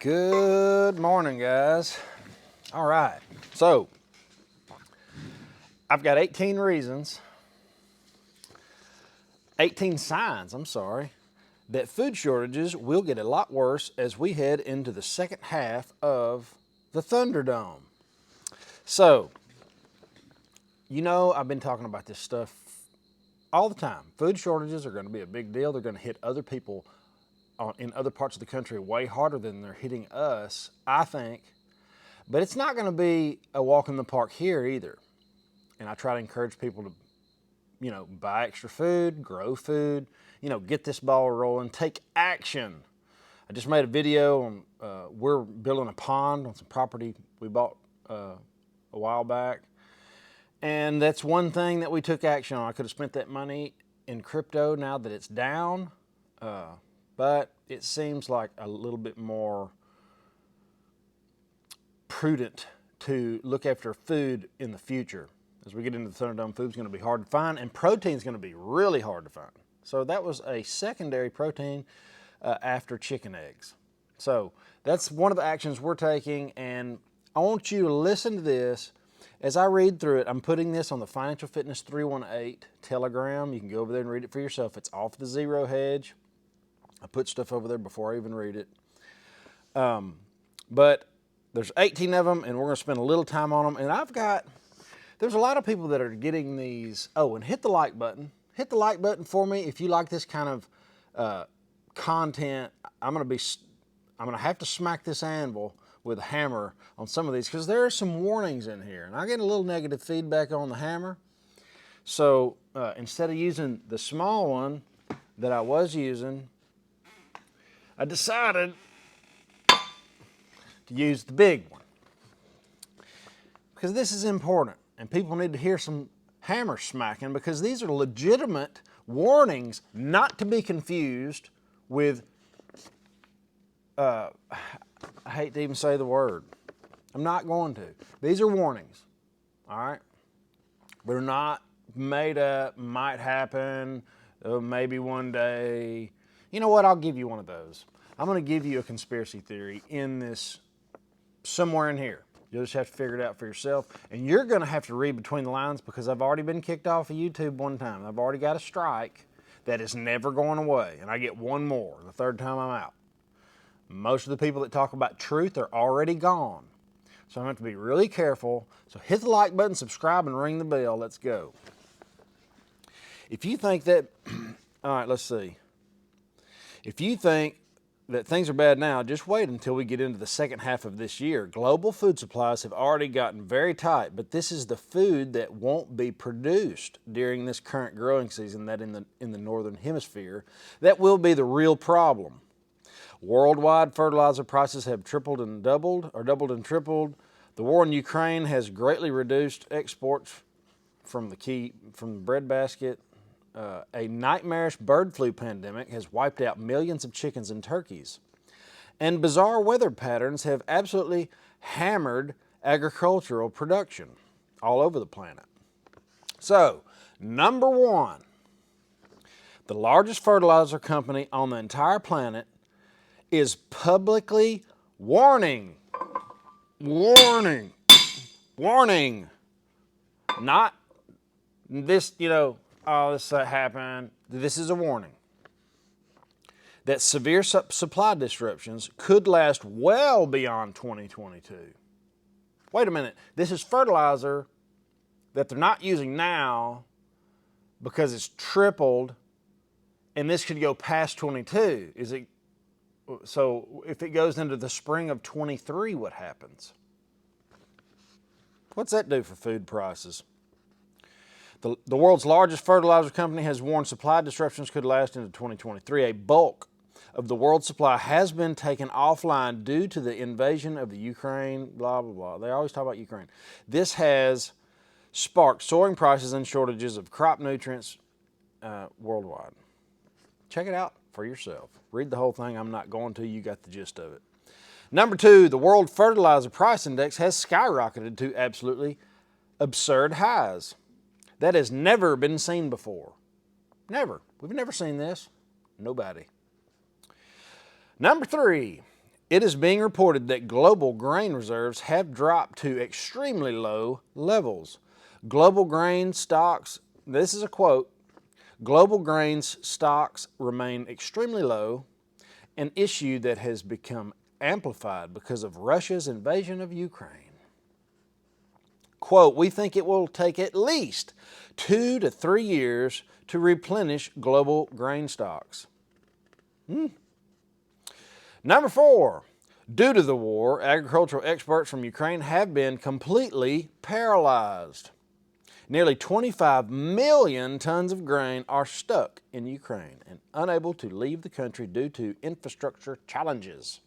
Good morning, guys. All right, so I've got 18 signs, that food shortages will get a lot worse as we head into the second half of the Thunderdome. So, I've been talking about this stuff all the time. Food shortages are going to be a big deal. They're going to hit other people in other parts of the country way harder than they're hitting us, I think. But it's not going to be a walk in the park here either. And I try to encourage people to, buy extra food, grow food, get this ball rolling, take action. I just made a video on, we're building a pond on some property we bought a while back. And that's one thing that we took action on. I could have spent that money in crypto now that it's down. But it seems like a little bit more prudent to look after food in the future. As we get into the Thunderdome, food's going to be hard to find, and protein's going to be really hard to find. So that was a secondary protein after chicken eggs. So that's one of the actions we're taking, and I want you to listen to this. As I read through it, I'm putting this on the Financial Fitness 318 Telegram. You can go over there and read it for yourself. It's off the Zero Hedge. I put stuff over there before I even read it. But there's 18 of them, and we're going to spend a little time on them. And there's a lot of people that are getting these. Oh, and hit the like button. Hit the like button for me if you like this kind of content. I'm going to have to smack this anvil with a hammer on some of these because there are some warnings in here. And I get a little negative feedback on the hammer. So instead of using the small one that I was using, I decided to use the big one because this is important and people need to hear some hammer smacking because these are legitimate warnings, not to be confused with, I hate to even say the word. I'm not going to. These are warnings, all right? They're not made up, might happen, maybe one day. You know what? I'll give you one of those. I'm going to give you a conspiracy theory in this, somewhere in here. You'll just have to figure it out for yourself. And you're going to have to read between the lines because I've already been kicked off of YouTube one time. I've already got a strike that is never going away. And I get one more the third time I'm out. Most of the people that talk about truth are already gone. So I'm going to have to be really careful. So hit the like button, subscribe, and ring the bell. Let's go. If you think that, all right, let's see. If you think that things are bad now, just wait until we get into the second half of this year. Global food supplies have already gotten very tight, but this is the food that won't be produced during this current growing season, that in the northern hemisphere, that will be the real problem. Worldwide fertilizer prices have tripled and doubled, or doubled and tripled. The war in Ukraine has greatly reduced exports from the breadbasket. A nightmarish bird flu pandemic has wiped out millions of chickens and turkeys. And bizarre weather patterns have absolutely hammered agricultural production all over the planet. So, number one, the largest fertilizer company on the entire planet is publicly warning. Not this, oh, this happened. This is a warning that severe supply disruptions could last well beyond 2022. Wait a minute. This is fertilizer that they're not using now because it's tripled, and this could go past 22. So if it goes into the spring of 23, what happens? What's that do for food prices? The world's largest fertilizer company has warned supply disruptions could last into 2023. A bulk of the world's supply has been taken offline due to the invasion of the Ukraine, blah, blah, blah. They always talk about Ukraine. This has sparked soaring prices and shortages of crop nutrients worldwide. Check it out for yourself. Read the whole thing. I'm not going to. You got the gist of it. Number two, the World Fertilizer Price Index has skyrocketed to absolutely absurd highs. That has never been seen before. Never. We've never seen this. Nobody. Number three, It is being reported that global grain reserves have dropped to extremely low levels. Global grain stocks, this is a quote, global grain stocks remain extremely low, an issue that has become amplified because of Russia's invasion of Ukraine. Quote, we think it will take at least 2 to 3 years to replenish global grain stocks. Number 4, due to the war, agricultural exports from Ukraine have been completely paralyzed. Nearly 25 million tons of grain are stuck in Ukraine and unable to leave the country due to infrastructure challenges.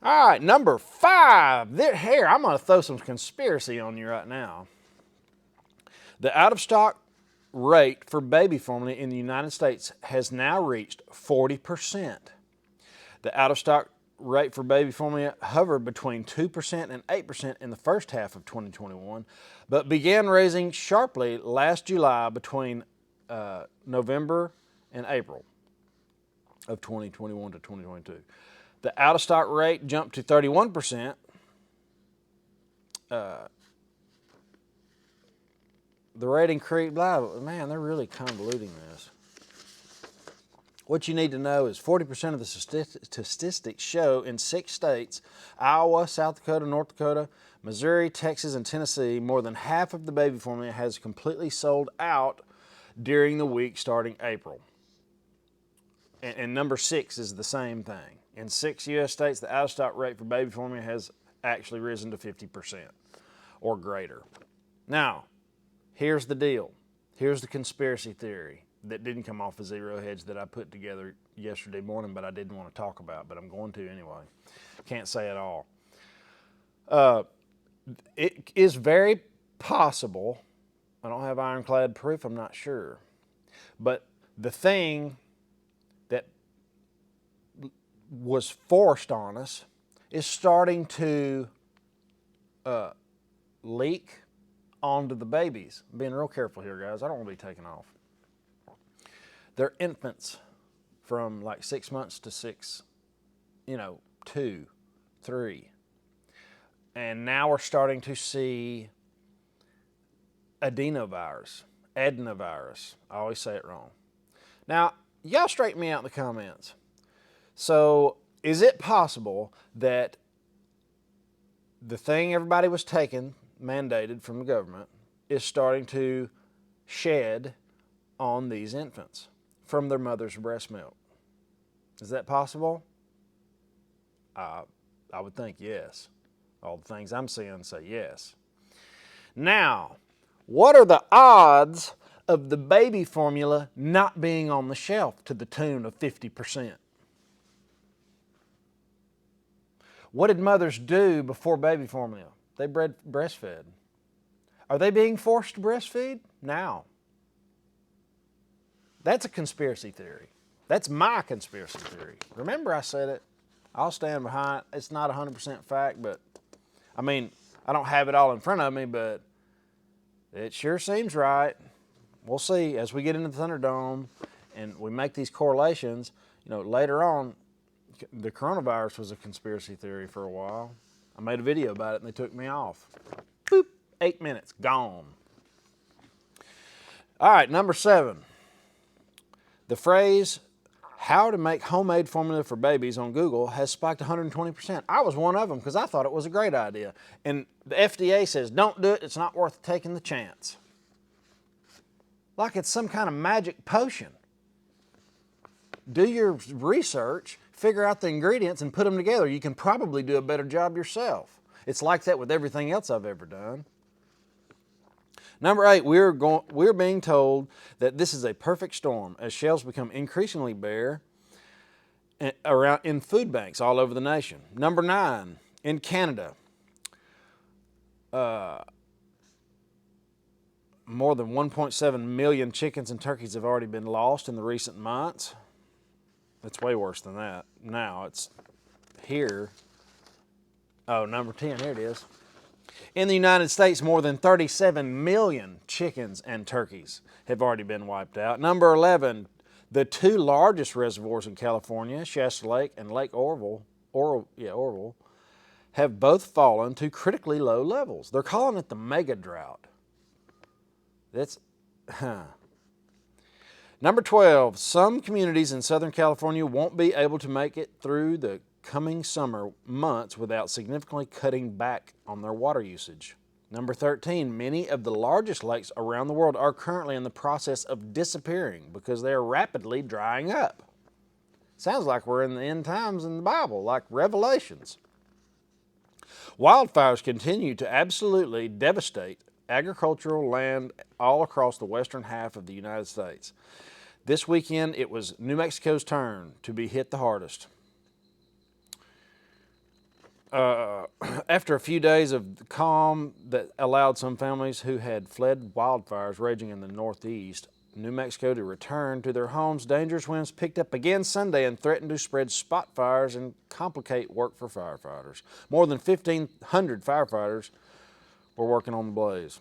All right, number 5. Here, I'm going to throw some conspiracy on you right now. The out-of-stock rate for baby formula in the United States has now reached 40%. The out-of-stock rate for baby formula hovered between 2% and 8% in the first half of 2021, but began rising sharply last July between November and April of 2021 to 2022. The out-of-stock rate jumped to 31%. The rate increased, man, they're really convoluting this. What you need to know is 40% of the statistics show in 6 states, Iowa, South Dakota, North Dakota, Missouri, Texas, and Tennessee, more than half of the baby formula has completely sold out during the week starting April. And number 6 is the same thing. In 6 U.S. states, the out-of-stock rate for baby formula has actually risen to 50% or greater. Now, here's the deal. Here's the conspiracy theory that didn't come off a zero hedge that I put together yesterday morning, but I didn't want to talk about, but I'm going to anyway. Can't say it all. It is very possible, I don't have ironclad proof, I'm not sure, but the thing that was forced on us is starting to leak onto the babies. I'm being real careful here, guys. I don't want to be taken off. They're infants from like 6 months to 2, 3. And now we're starting to see adenovirus. I always say it wrong. Now, y'all straighten me out in the comments. So, is it possible that the thing everybody was taking, mandated from the government, is starting to shed on these infants from their mother's breast milk? Is that possible? I would think yes. All the things I'm seeing say yes. Now, what are the odds of the baby formula not being on the shelf to the tune of 50%? What did mothers do before baby formula? They breastfed. Are they being forced to breastfeed? Now. That's a conspiracy theory. That's my conspiracy theory. Remember I said it. I'll stand behind it. It's not 100% fact, but I mean, I don't have it all in front of me, but it sure seems right. We'll see as we get into the Thunderdome and we make these correlations. Later on, the coronavirus was a conspiracy theory for a while. I made a video about it and they took me off. Boop, 8 minutes, gone. All right, number 7. The phrase, how to make homemade formula for babies on Google has spiked 120%. I was one of them because I thought it was a great idea. And the FDA says, don't do it, it's not worth taking the chance. Like it's some kind of magic potion. Do your research, figure out the ingredients and put them together. You can probably do a better job yourself. It's like that with everything else I've ever done. Number 8, we're being told that this is a perfect storm as shelves become increasingly bare around in food banks all over the nation. Number 9, in Canada, more than 1.7 million chickens and turkeys have already been lost in the recent months. It's way worse than that. Now it's here. Oh, number 10, here it is. In the United States, more than 37 million chickens and turkeys have already been wiped out. Number 11, The two largest reservoirs in California, Shasta Lake and Lake Orville, have both fallen to critically low levels. They're calling it the mega drought. Number 12, some communities in Southern California won't be able to make it through the coming summer months without significantly cutting back on their water usage. Number 13, many of the largest lakes around the world are currently in the process of disappearing because they are rapidly drying up. Sounds like we're in the end times in the Bible, like Revelations. Wildfires continue to absolutely devastate agricultural land all across the western half of the United States. This weekend, it was New Mexico's turn to be hit the hardest. After a few days of calm that allowed some families who had fled wildfires raging in the northeast, New Mexico to return to their homes, dangerous winds picked up again Sunday and threatened to spread spot fires and complicate work for firefighters. More than 1,500 firefighters were working on the blaze.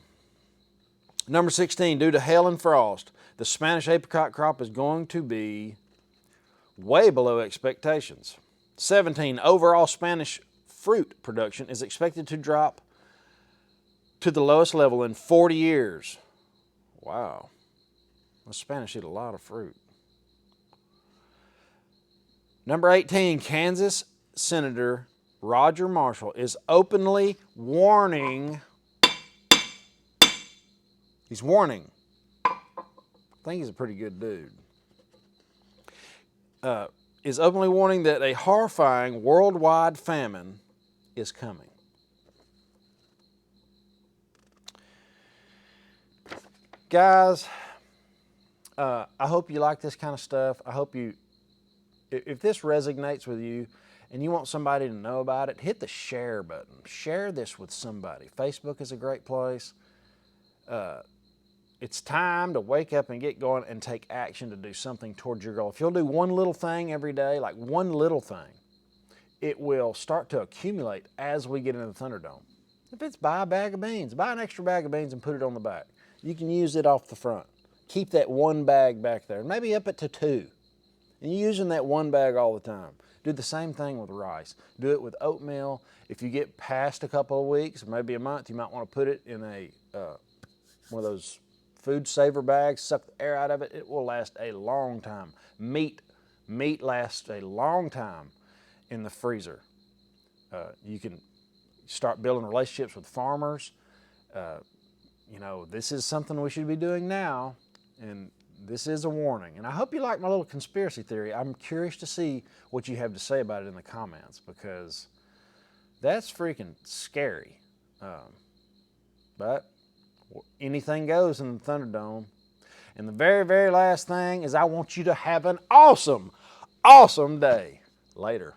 Number 16, due to hail and frost, the Spanish apricot crop is going to be way below expectations. 17, overall Spanish fruit production is expected to drop to the lowest level in 40 years. Wow. The Spanish eat a lot of fruit. Number 18, Kansas Senator Roger Marshall is openly warning. He's warning. I think he's a pretty good dude. Is openly warning that a horrifying worldwide famine is coming. Guys, I hope you like this kind of stuff. I hope if this resonates with you and you want somebody to know about it, hit the share button. Share this with somebody. Facebook is a great place. It's time to wake up and get going and take action to do something towards your goal. If you'll do one little thing every day, like one little thing, it will start to accumulate as we get into the Thunderdome. If it's buy a bag of beans, buy an extra bag of beans and put it on the back. You can use it off the front. Keep that one bag back there, maybe up it to 2. And you're using that one bag all the time. Do the same thing with rice. Do it with oatmeal. If you get past a couple of weeks, maybe a month, you might want to put it in a one of those food saver bags, suck the air out of it. It will last a long time. Meat lasts a long time in the freezer. You can start building relationships with farmers. This is something we should be doing now, and this is a warning. And I hope you like my little conspiracy theory. I'm curious to see what you have to say about it in the comments, because that's freaking scary. But anything goes in the Thunderdome. And the very, very last thing is I want you to have an awesome, awesome day. Later.